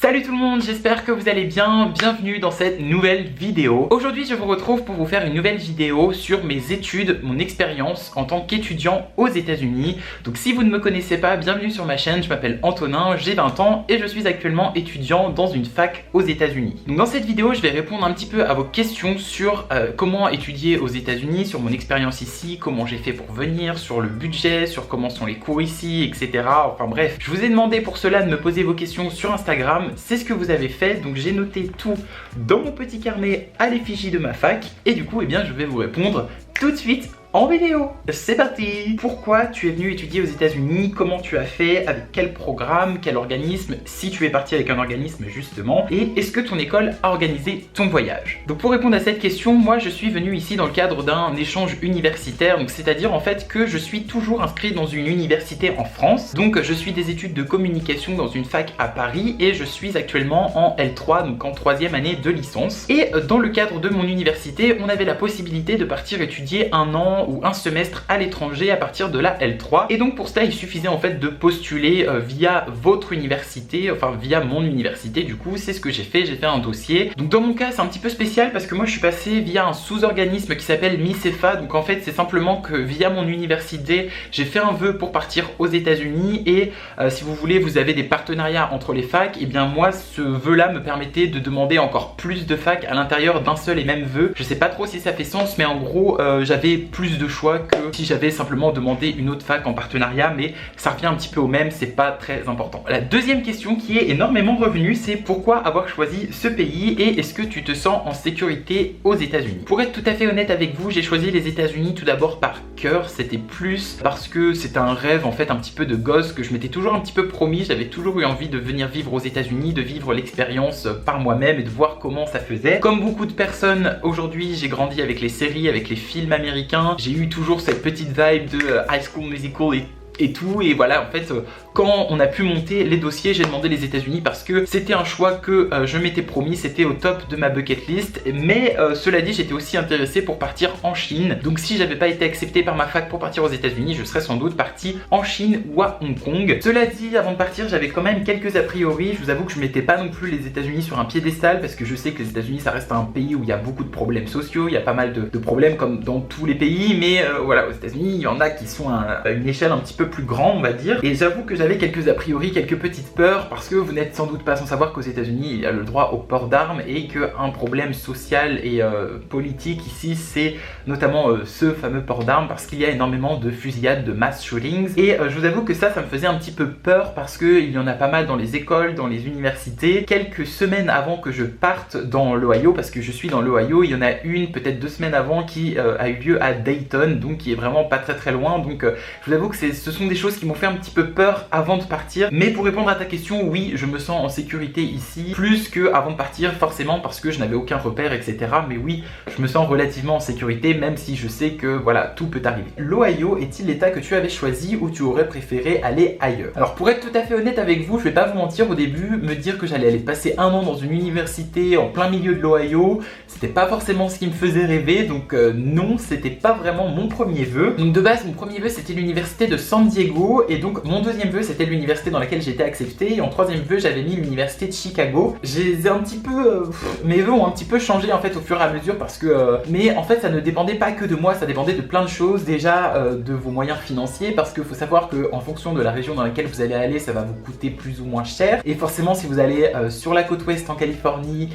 Salut tout le monde, j'espère que vous allez bien, bienvenue dans cette nouvelle vidéo. Aujourd'hui je vous retrouve pour vous faire une nouvelle vidéo sur mes études, mon expérience en tant qu'étudiant aux États-Unis. Donc si vous ne me connaissez pas, bienvenue sur ma chaîne, je m'appelle Antonin, j'ai 20 ans et je suis actuellement étudiant dans une fac aux États-Unis. Donc dans cette vidéo je vais répondre un petit peu à vos questions sur comment étudier aux États-Unis, sur mon expérience ici, comment j'ai fait pour venir, sur le budget, sur comment sont les cours ici, etc. Enfin bref, je vous ai demandé pour cela de me poser vos questions sur Instagram. C'est ce que vous avez fait, donc j'ai noté tout dans mon petit carnet à l'effigie de ma fac et du coup, je vais vous répondre tout de suite en vidéo. C'est parti! Pourquoi tu es venu étudier aux États-Unis? Comment tu as fait? Avec quel programme? Quel organisme? Si tu es parti avec un organisme justement. Et est-ce que ton école a organisé ton voyage? Donc pour répondre à cette question, moi je suis venu ici dans le cadre d'un échange universitaire. Donc c'est-à-dire en fait que je suis toujours inscrit dans une université en France. Donc je suis des études de communication dans une fac à Paris et je suis actuellement en L3, donc en 3e année de licence. Et dans le cadre de mon université, on avait la possibilité de partir étudier un an ou un semestre à l'étranger à partir de la L3 et donc pour cela il suffisait en fait de postuler via votre université, enfin via mon université. Du coup c'est ce que j'ai fait un dossier. Donc dans mon cas c'est un petit peu spécial parce que moi je suis passé via un sous-organisme qui s'appelle MICEFA. Donc en fait c'est simplement que via mon université j'ai fait un vœu pour partir aux États-Unis et si vous voulez vous avez des partenariats entre les facs, et bien moi ce vœu là me permettait de demander encore plus de facs à l'intérieur d'un seul et même vœu. Je sais pas trop si ça fait sens mais en gros j'avais plus de choix que si j'avais simplement demandé une autre fac en partenariat, mais ça revient un petit peu au même, c'est pas très important. La deuxième question qui est énormément revenue, c'est pourquoi avoir choisi ce pays et est-ce que tu te sens en sécurité aux États-Unis? Pour être tout à fait honnête avec vous, j'ai choisi les États-Unis tout d'abord par cœur, c'était plus parce que c'était un rêve en fait un petit peu de gosse que je m'étais toujours un petit peu promis. J'avais toujours eu envie de venir vivre aux États-Unis, de vivre l'expérience par moi-même et de voir comment ça faisait. Comme beaucoup de personnes aujourd'hui, j'ai grandi avec les séries, avec les films américains. J'ai eu toujours cette petite vibe de High School Musical et tout, et voilà en fait quand on a pu monter les dossiers j'ai demandé les États-Unis parce que c'était un choix que je m'étais promis, c'était au top de ma bucket list. Mais cela dit j'étais aussi intéressé pour partir en Chine, donc si j'avais pas été accepté par ma fac pour partir aux États-Unis je serais sans doute parti en Chine ou à Hong Kong. Cela dit avant de partir j'avais quand même quelques a priori. Je vous avoue que je mettais pas non plus les États-Unis sur un piédestal parce que je sais que les États-Unis ça reste un pays où il y a beaucoup de problèmes sociaux, il y a pas mal de problèmes comme dans tous les pays, mais voilà, aux États-Unis il y en a qui sont à une échelle un petit peu plus grand on va dire, et j'avoue que j'avais quelques a priori, quelques petites peurs parce que vous n'êtes sans doute pas sans savoir qu'aux États-Unis il y a le droit au port d'armes et qu'un problème social et politique ici c'est notamment ce fameux port d'armes parce qu'il y a énormément de fusillades, de mass shootings, et je vous avoue que ça me faisait un petit peu peur parce qu'il y en a pas mal dans les écoles, dans les universités. Quelques semaines avant que je parte dans l'Ohio, parce que je suis dans l'Ohio, il y en a une peut-être 2 semaines avant qui a eu lieu à Dayton, donc qui est vraiment pas très loin. Donc je vous avoue que ce sont des choses qui m'ont fait un petit peu peur avant de partir. Mais pour répondre à ta question, oui, je me sens en sécurité ici, plus que avant de partir forcément parce que je n'avais aucun repère, etc. Mais oui, je me sens relativement en sécurité, même si je sais que voilà, tout peut arriver. L'Ohio est-il l'état que tu avais choisi ou tu aurais préféré aller ailleurs? Alors pour être tout à fait honnête avec vous, je vais pas vous mentir, au début, me dire que j'allais aller passer un an dans une université en plein milieu de l'Ohio, c'était pas forcément ce qui me faisait rêver, donc non, c'était pas vraiment mon premier vœu. Donc de base, mon premier vœu c'était l'université de San Diego, et donc mon deuxième vœu c'était l'université dans laquelle j'étais accepté, et en troisième vœu j'avais mis l'université de Chicago. J'ai un petit peu mes vœux ont un petit peu changé en fait au fur et à mesure parce que mais en fait ça ne dépendait pas que de moi, ça dépendait de plein de choses. Déjà de vos moyens financiers, parce qu'il faut savoir que en fonction de la région dans laquelle vous allez aller ça va vous coûter plus ou moins cher, et forcément si vous allez sur la côte ouest en Californie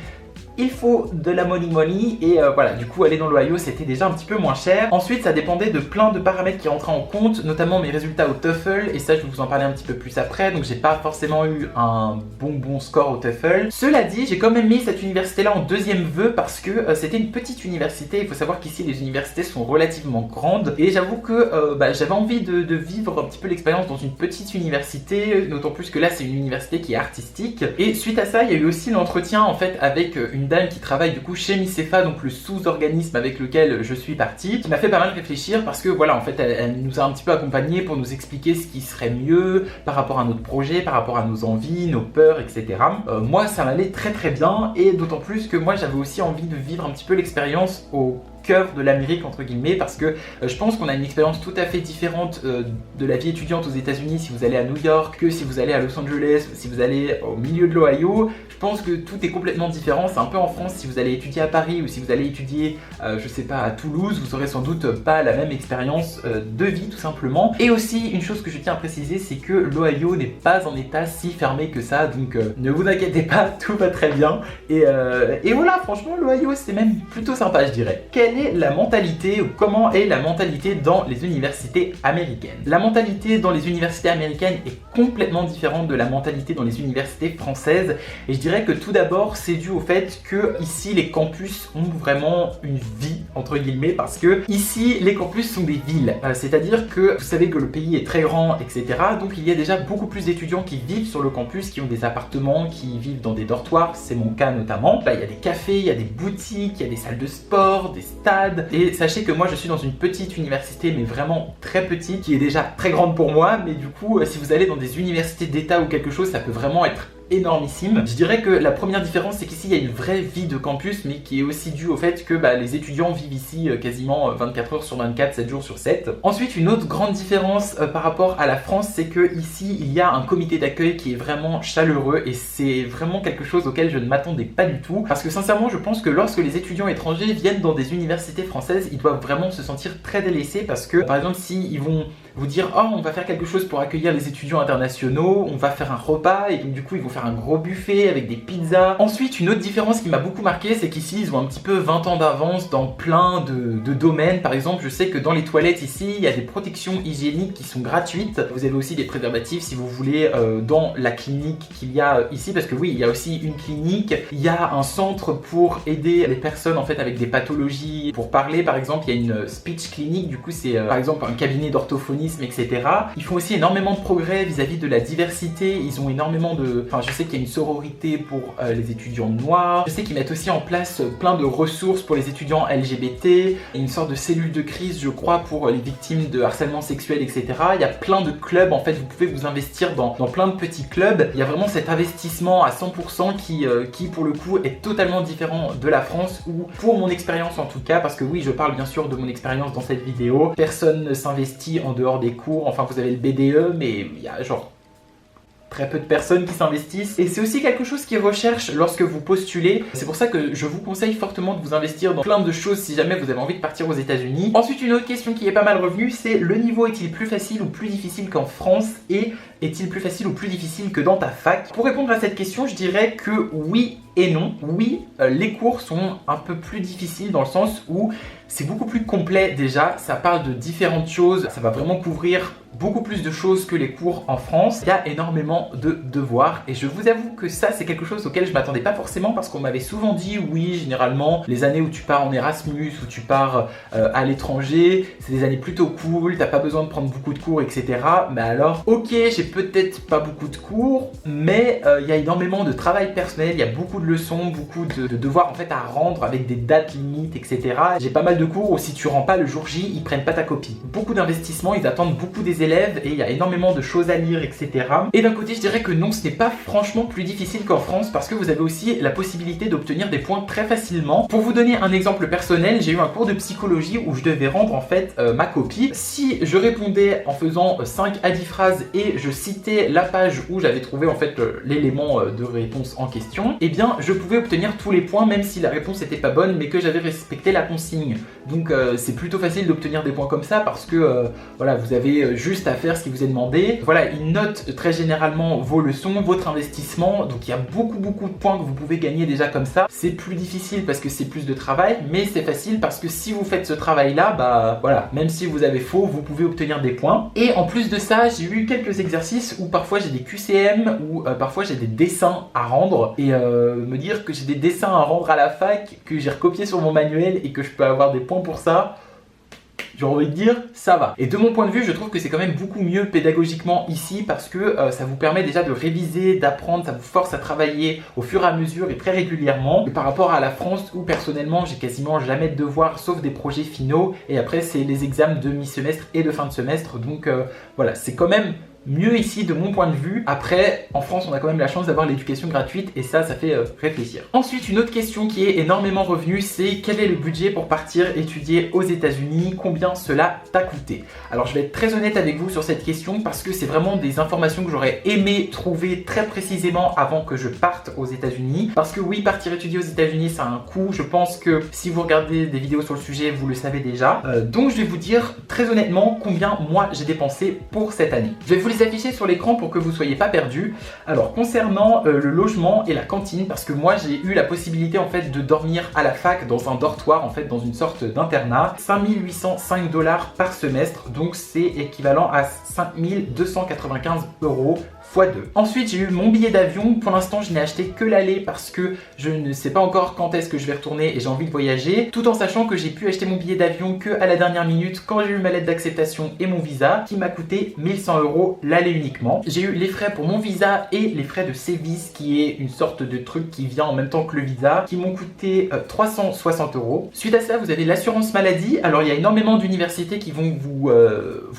il faut de la money et voilà, du coup aller dans l'Ohio c'était déjà un petit peu moins cher. Ensuite ça dépendait de plein de paramètres qui rentraient en compte, notamment mes résultats au TOEFL, et ça je vais vous en parler un petit peu plus après. Donc j'ai pas forcément eu un bon score au TOEFL. Cela dit j'ai quand même mis cette université là en deuxième vœu parce que c'était une petite université. Il faut savoir qu'ici les universités sont relativement grandes et j'avoue que j'avais envie de vivre un petit peu l'expérience dans une petite université, d'autant plus que là c'est une université qui est artistique. Et suite à ça il y a eu aussi l'entretien en fait avec une dame qui travaille du coup chez MICEFA, donc le sous-organisme avec lequel je suis parti, qui m'a fait pas mal réfléchir parce que voilà en fait elle nous a un petit peu accompagnés pour nous expliquer ce qui serait mieux par rapport à notre projet, par rapport à nos envies, nos peurs, etc. Moi ça m'allait très bien, et d'autant plus que moi j'avais aussi envie de vivre un petit peu l'expérience au cœur de l'Amérique entre guillemets, parce que je pense qu'on a une expérience tout à fait différente de la vie étudiante aux États-Unis si vous allez à New York que si vous allez à Los Angeles, si vous allez au milieu de l'Ohio. Je pense que tout est complètement différent. C'est un peu en France, si vous allez étudier à Paris ou si vous allez étudier je sais pas, à Toulouse, vous aurez sans doute pas la même expérience de vie tout simplement. Et aussi une chose que je tiens à préciser, c'est que l'Ohio n'est pas un état si fermé que ça, donc ne vous inquiétez pas, tout va très bien. Et voilà, franchement l'Ohio c'est même plutôt sympa je dirais. Quelle est la mentalité ou comment est la mentalité dans les universités américaines? La mentalité dans les universités américaines est complètement différente de la mentalité dans les universités françaises, et je dirais que tout d'abord c'est dû au fait que ici les campus ont vraiment une vie entre guillemets, parce que ici les campus sont des villes, c'est-à-dire que vous savez que le pays est très grand etc, donc il y a déjà beaucoup plus d'étudiants qui vivent sur le campus, qui ont des appartements, qui vivent dans des dortoirs, c'est mon cas notamment. Là, il y a des cafés, il y a des boutiques, il y a des salles de sport, des stades, et sachez que moi je suis dans une petite université mais vraiment très petite, qui est déjà très grande pour moi, mais du coup si vous allez dans des universités d'état ou quelque chose, ça peut vraiment être énormissime. Je dirais que la première différence c'est qu'ici il y a une vraie vie de campus, mais qui est aussi due au fait que les étudiants vivent ici quasiment 24 heures sur 24, 7 jours sur 7. Ensuite une autre grande différence par rapport à la France, c'est que ici il y a un comité d'accueil qui est vraiment chaleureux, et c'est vraiment quelque chose auquel je ne m'attendais pas du tout, parce que sincèrement je pense que lorsque les étudiants étrangers viennent dans des universités françaises, ils doivent vraiment se sentir très délaissés, parce que par exemple si ils vont vous dire oh on va faire quelque chose pour accueillir les étudiants internationaux, on va faire un repas, et donc du coup ils vont faire un gros buffet avec des pizzas. Ensuite une autre différence qui m'a beaucoup marqué, c'est qu'ici ils ont un petit peu 20 ans d'avance dans plein de domaines. Par exemple je sais que dans les toilettes ici il y a des protections hygiéniques qui sont gratuites, vous avez aussi des préservatifs si vous voulez dans la clinique qu'il y a ici, parce que oui il y a aussi une clinique, il y a un centre pour aider les personnes en fait avec des pathologies, pour parler par exemple il y a une speech clinic, du coup c'est par exemple un cabinet d'orthophonie etc. Ils font aussi énormément de progrès vis-à-vis de la diversité, ils ont énormément de... Enfin je sais qu'il y a une sororité pour les étudiants noirs, je sais qu'ils mettent aussi en place plein de ressources pour les étudiants LGBT, une sorte de cellule de crise je crois pour les victimes de harcèlement sexuel etc. Il y a plein de clubs, en fait vous pouvez vous investir dans plein de petits clubs, il y a vraiment cet investissement à 100% qui pour le coup est totalement différent de la France, où pour mon expérience en tout cas, parce que oui je parle bien sûr de mon expérience dans cette vidéo, personne ne s'investit en dehors des cours, enfin vous avez le BDE mais il y a genre très peu de personnes qui s'investissent, et c'est aussi quelque chose qu'ils recherchent lorsque vous postulez. C'est pour ça que je vous conseille fortement de vous investir dans plein de choses si jamais vous avez envie de partir aux États-Unis. Ensuite une autre question qui est pas mal revenue, c'est le niveau est-il plus facile ou plus difficile qu'en France, et est-il plus facile ou plus difficile que dans ta fac? Pour répondre à cette question je dirais que oui et non. Oui, les cours sont un peu plus difficiles dans le sens où c'est beaucoup plus complet déjà, ça parle de différentes choses, ça va vraiment couvrir beaucoup plus de choses que les cours en France. Il y a énormément de devoirs, et je vous avoue que ça c'est quelque chose auquel je m'attendais pas forcément, parce qu'on m'avait souvent dit oui généralement les années où tu pars en Erasmus, où tu pars à l'étranger, c'est des années plutôt cool, t'as pas besoin de prendre beaucoup de cours etc. Mais alors ok, j'ai peut-être pas beaucoup de cours, mais il y a énormément de travail personnel, il y a beaucoup de leçons, beaucoup de devoirs en fait à rendre avec des dates limites etc. J'ai pas mal de cours où si tu rends pas le jour J, ils prennent pas ta copie. Beaucoup d'investissements, ils attendent beaucoup des élèves, et il y a énormément de choses à lire etc. Et d'un côté je dirais que non, ce n'est pas franchement plus difficile qu'en France, parce que vous avez aussi la possibilité d'obtenir des points très facilement. Pour vous donner un exemple personnel, j'ai eu un cours de psychologie où je devais rendre en fait ma copie. Si je répondais en faisant 5 à 10 phrases et je citais la page où j'avais trouvé en fait l'élément de réponse en question, eh bien je pouvais obtenir tous les points même si la réponse n'était pas bonne mais que j'avais respecté la consigne. Donc c'est plutôt facile d'obtenir des points comme ça, parce que voilà, vous avez juste à faire ce qui vous est demandé. Voilà, ils notent très généralement vos leçons, votre investissement, donc il y a beaucoup de points que vous pouvez gagner déjà comme ça. C'est plus difficile parce que c'est plus de travail, mais c'est facile parce que si vous faites ce travail là, voilà, même si vous avez faux, vous pouvez obtenir des points. Et en plus de ça, j'ai eu quelques exercices où parfois j'ai des QCM, ou parfois j'ai des dessins à rendre, et me dire que j'ai des dessins à rendre à la fac, que j'ai recopié sur mon manuel et que je peux avoir des points pour ça, j'ai envie de dire, ça va. Et de mon point de vue, je trouve que c'est quand même beaucoup mieux pédagogiquement ici, parce que ça vous permet déjà de réviser, d'apprendre, ça vous force à travailler au fur et à mesure et très régulièrement. Et par rapport à la France où personnellement, j'ai quasiment jamais de devoirs sauf des projets finaux, et après c'est les examens de mi-semestre et de fin de semestre. Donc voilà, c'est quand même mieux ici de mon point de vue. Après, en France, on a quand même la chance d'avoir l'éducation gratuite et ça fait réfléchir. Ensuite, une autre question qui est énormément revenue, c'est quel est le budget pour partir étudier aux États-Unis? Combien cela t'a coûté? Alors, je vais être très honnête avec vous sur cette question parce que c'est vraiment des informations que j'aurais aimé trouver très précisément avant que je parte aux États-Unis. Parce que oui, partir étudier aux États-Unis, ça a un coût. Je pense que si vous regardez des vidéos sur le sujet, vous le savez déjà. Donc, je vais vous dire très honnêtement combien moi j'ai dépensé pour cette année. Je vais vous les afficher sur l'écran pour que vous ne soyez pas perdus. Alors concernant le logement et la cantine, parce que moi j'ai eu la possibilité en fait de dormir à la fac dans un dortoir, en fait dans une sorte d'internat, 5805 $ par semestre, donc c'est équivalent à 5295 € x 2. Ensuite, j'ai eu mon billet d'avion. Pour l'instant, je n'ai acheté que l'aller parce que je ne sais pas encore quand est-ce que je vais retourner et j'ai envie de voyager, tout en sachant que j'ai pu acheter mon billet d'avion que à la dernière minute quand j'ai eu ma lettre d'acceptation et mon visa qui m'a coûté 1100 € l'aller uniquement. J'ai eu les frais pour mon visa et les frais de Cévis qui est une sorte de truc qui vient en même temps que le visa qui m'ont coûté 360 €. Suite à ça, vous avez l'assurance maladie. Alors, il y a énormément d'universités qui vont vous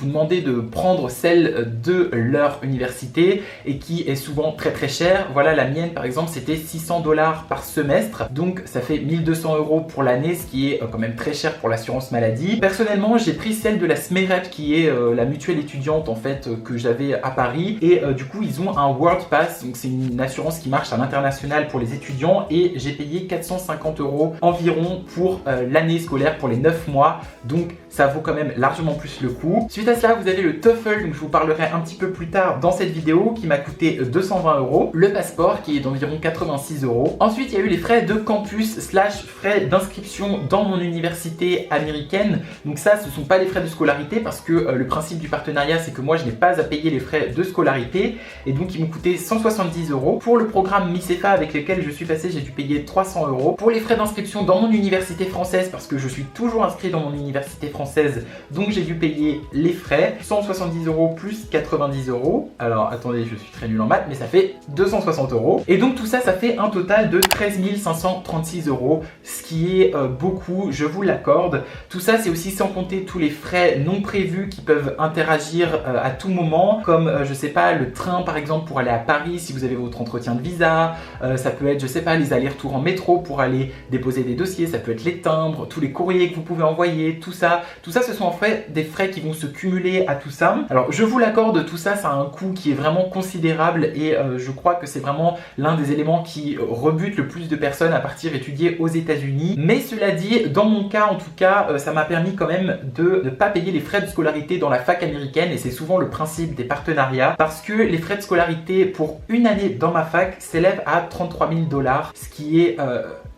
demander de prendre celle de leur université et qui est souvent très très chère. Voilà, la mienne par exemple c'était 600 $ par semestre, donc ça fait 1200 € pour l'année, ce qui est quand même très cher pour l'assurance maladie. Personnellement, j'ai pris celle de la SMEREP qui est la mutuelle étudiante en fait que j'avais à Paris et du coup ils ont un World Pass, donc c'est une assurance qui marche à l'international pour les étudiants et j'ai payé 450 € environ pour l'année scolaire pour les 9 mois, donc ça vaut quand même largement plus le coup. Suite à cela, vous avez le TOEFL, donc je vous parlerai un petit peu plus tard dans cette vidéo, qui m'a coûté 220 €. Le passeport qui est d'environ 86 €. Ensuite, il y a eu les frais de campus / frais d'inscription dans mon université américaine. Donc ça, ce ne sont pas les frais de scolarité parce que le principe du partenariat, c'est que moi, je n'ai pas à payer les frais de scolarité et donc ils m'ont coûté 170 €. Pour le programme MICEFA avec lequel je suis passé, j'ai dû payer 300 €. Pour les frais d'inscription dans mon université française, parce que je suis toujours inscrit dans mon université française, donc j'ai dû payer les frais, 170 € plus 90 €. Alors attendez, je suis très nul en maths, mais ça fait 260 €. Et donc tout ça, ça fait un total de 13 536 €, ce qui est beaucoup, je vous l'accorde. Tout ça, c'est aussi sans compter tous les frais non prévus qui peuvent interagir à tout moment, comme je sais pas, le train par exemple pour aller à Paris si vous avez votre entretien de visa, ça peut être, je sais pas, les allers-retours en métro pour aller déposer des dossiers, ça peut être les timbres, tous les courriers que vous pouvez envoyer, tout ça ce sont en fait des frais qui vont se cumuler à tout ça. Alors je vous l'accorde, tout ça, ça a un coût qui est vraiment considérable et je crois que c'est vraiment l'un des éléments qui rebute le plus de personnes à partir étudier aux États-Unis. Mais cela dit, dans mon cas en tout cas, ça m'a permis quand même de ne pas payer les frais de scolarité dans la fac américaine et c'est souvent le principe des partenariats parce que les frais de scolarité pour une année dans ma fac s'élèvent à 33 000 $, ce qui est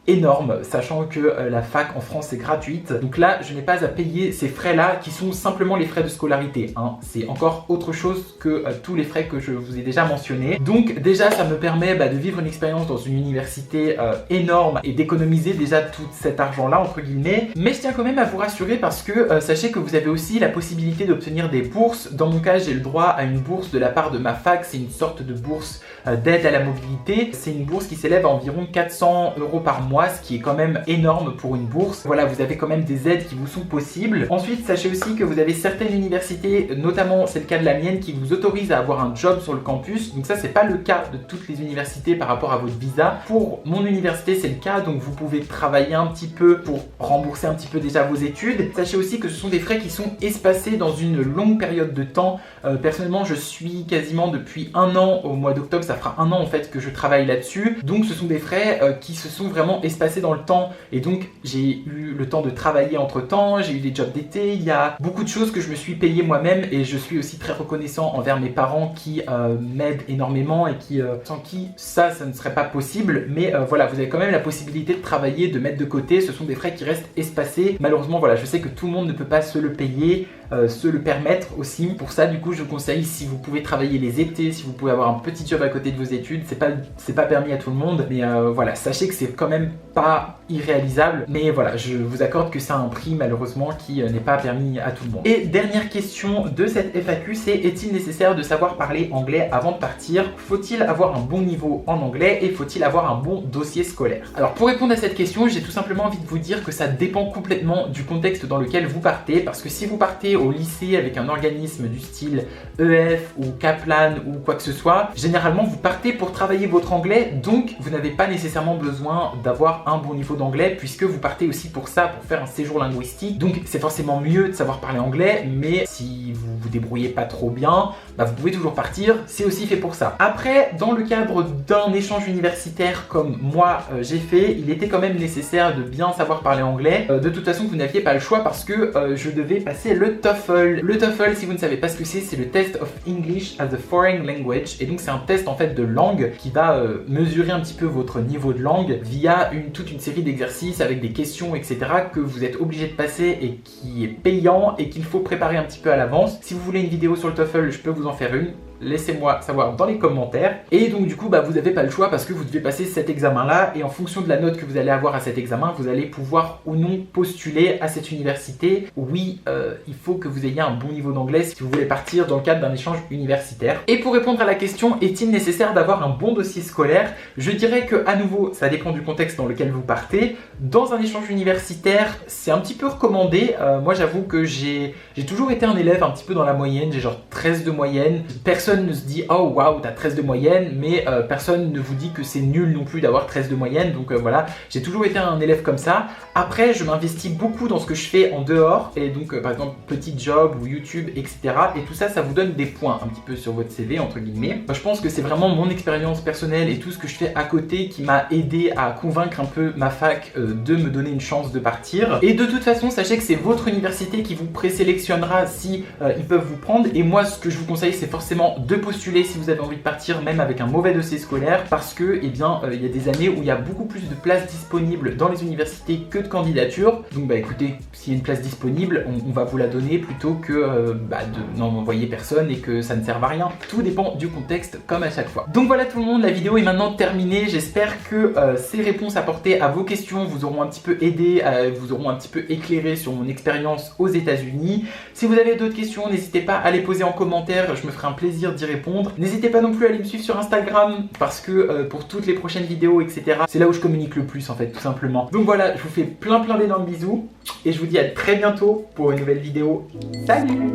énorme, sachant que la fac en France est gratuite. Donc là, je n'ai pas à payer ces frais-là qui sont simplement les frais de scolarité. Hein. C'est encore autre chose que tous les frais que je vous ai déjà mentionnés. Donc déjà, ça me permet de vivre une expérience dans une université énorme et d'économiser déjà tout cet argent-là, entre guillemets. Mais je tiens quand même à vous rassurer parce que sachez que vous avez aussi la possibilité d'obtenir des bourses. Dans mon cas, j'ai le droit à une bourse de la part de ma fac. C'est une sorte de bourse d'aide à la mobilité. C'est une bourse qui s'élève à environ 400 € par mois, ce qui est quand même énorme pour une bourse. Voilà, vous avez quand même des aides qui vous sont possibles. Ensuite, sachez aussi que vous avez certaines universités, notamment c'est le cas de la mienne, qui vous autorisent à avoir un job sur le campus. Donc ça, c'est pas le cas de toutes les universités par rapport à votre visa. Pour mon université, c'est le cas, donc vous pouvez travailler un petit peu pour rembourser un petit peu déjà vos études. Sachez aussi que ce sont des frais qui sont espacés dans une longue période de temps. Personnellement, je suis quasiment depuis 1 an, au mois d'octobre, ça fera 1 an en fait que je travaille là-dessus. Donc ce sont des frais qui se sont vraiment espacés dans le temps et donc j'ai eu le temps de travailler entre temps, j'ai eu des jobs d'été, il y a beaucoup de choses que je me suis payé moi-même et je suis aussi très reconnaissant envers mes parents qui m'aident énormément et qui sans qui ça ne serait pas possible, mais voilà, vous avez quand même la possibilité de travailler, de mettre de côté. Ce sont des frais qui restent espacés. Malheureusement, voilà, je sais que tout le monde ne peut pas se le payer, se le permettre aussi. Pour ça, du coup, je vous conseille, si vous pouvez travailler les étés, si vous pouvez avoir un petit job à côté de vos études, c'est pas permis à tout le monde, mais voilà, sachez que c'est quand même pas irréalisable, mais voilà, je vous accorde que c'est un prix malheureusement qui n'est pas permis à tout le monde. Et dernière question de cette FAQ, c'est: est-il nécessaire de savoir parler anglais avant de partir? Faut-il avoir un bon niveau en anglais et faut-il avoir un bon dossier scolaire? Alors pour répondre à cette question, j'ai tout simplement envie de vous dire que ça dépend complètement du contexte dans lequel vous partez, parce que si vous partez partez au lycée avec un organisme du style EF ou Kaplan ou quoi que ce soit, généralement vous partez pour travailler votre anglais, donc vous n'avez pas nécessairement besoin d'avoir un bon niveau d'anglais puisque vous partez aussi pour ça, pour faire un séjour linguistique. Donc c'est forcément mieux de savoir parler anglais, mais si vous vous débrouillez pas trop bien, bah, vous pouvez toujours partir, c'est aussi fait pour ça. Après, dans le cadre d'un échange universitaire comme moi j'ai fait, il était quand même nécessaire de bien savoir parler anglais. De toute façon, vous n'aviez pas le choix parce que je devais passer le TOEFL. Le TOEFL, si vous ne savez pas ce que c'est le Test of English as a Foreign Language, et donc c'est un test en fait de langue qui va mesurer un petit peu votre niveau de langue via toute une série d'exercices avec des questions, etc. que vous êtes obligé de passer et qui est payant et qu'il faut préparer un petit peu à l'avance. Si vous voulez une vidéo sur le TOEFL, je peux vous en faire une. Laissez-moi savoir dans les commentaires. Et donc du coup, bah, vous n'avez pas le choix parce que vous devez passer cet examen-là et en fonction de la note que vous allez avoir à cet examen, vous allez pouvoir ou non postuler à cette université. Oui, il faut que vous ayez un bon niveau d'anglais si vous voulez partir dans le cadre d'un échange universitaire. Et pour répondre à la question, est-il nécessaire d'avoir un bon dossier scolaire? Je dirais que à nouveau, ça dépend du contexte dans lequel vous partez. Dans un échange universitaire, c'est un petit peu recommandé. Moi, j'avoue que j'ai toujours été un élève un petit peu dans la moyenne. J'ai genre 13 de moyenne. Personne ne se dit oh waouh t'as 13 de moyenne, mais personne ne vous dit que c'est nul non plus d'avoir 13 de moyenne, donc voilà, j'ai toujours été un élève comme ça. Après je m'investis beaucoup dans ce que je fais en dehors, et donc par exemple petit job ou YouTube, etc. Et tout ça, ça vous donne des points un petit peu sur votre CV entre guillemets. Je pense que c'est vraiment mon expérience personnelle et tout ce que je fais à côté qui m'a aidé à convaincre un peu ma fac de me donner une chance de partir. Et de toute façon, sachez que c'est votre université qui vous présélectionnera si ils peuvent vous prendre, et moi ce que je vous conseille c'est forcément de postuler si vous avez envie de partir même avec un mauvais dossier scolaire, parce que eh bien il y a des années où il y a beaucoup plus de places disponibles dans les universités que de candidatures. Donc bah écoutez, s'il y a une place disponible, on va vous la donner plutôt que de n'en envoyer personne et que ça ne serve à rien. Tout dépend du contexte comme à chaque fois. Donc voilà tout le monde, la vidéo est maintenant terminée. J'espère que ces réponses apportées à vos questions vous auront un petit peu aidé, vous auront un petit peu éclairé sur mon expérience aux États-Unis. Si vous avez d'autres questions, n'hésitez pas à les poser en commentaire, je me ferai un plaisir d'y répondre. N'hésitez pas non plus à aller me suivre sur Instagram parce que pour toutes les prochaines vidéos, etc., c'est là où je communique le plus en fait, tout simplement. Donc voilà, je vous fais plein d'énormes bisous et je vous dis à très bientôt pour une nouvelle vidéo. Salut!